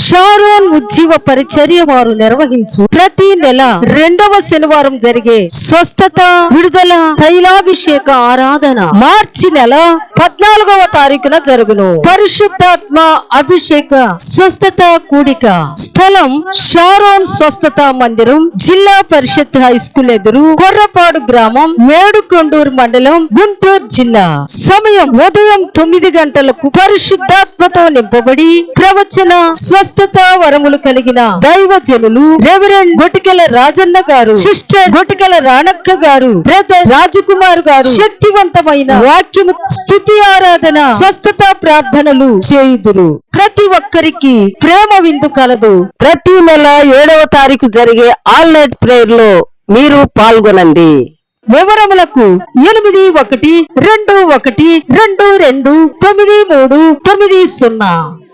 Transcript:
Sharon ఉజ్జీవ పరిచర్య వారు నిర్వహించు ప్రతి నెల 2వ శనివారం జరిగే స్వస్థత విడుదల తైలాభిషేక ఆరాధన మార్చి నెల 14వ తారీఖున జరుగును. పరిశుద్ధాత్మ అభిషేక స్వస్థత కూడిక. స్థలం షారోన్ స్వస్థత మందిరం, జిల్లా పరిషత్ హై స్కూల్ ఎదురు, కొర్రపాడు గ్రామం, మేడుకొండూరు మండలం, గుంటూరు జిల్లా. సమయం ఉదయం 9 గంటలకు. పరిశుద్ధాత్మతో నింపబడి ప్రవచన స్వస్థత వరములు కలిగిన దైవజనులు రెవరెండ్ బొటికెల రాజన్న గారు, సిస్టర్ బొటికెల రాణక్క గారు, బ్రదర్ రాజకుమార్ గారు శక్తివంతమైన వాక్యము, స్తుతి ఆరాధన, స్వస్థత ప్రార్థనలు చేయుదురు. ప్రతి ఒక్కరికి ప్రేమ విందు కలదు. ప్రతి నెల 7వ తారీఖు జరిగే ఆల్ నైట్ ప్రేయర్ లో మీరు పాల్గొనండి. వివరములకు 8121229390.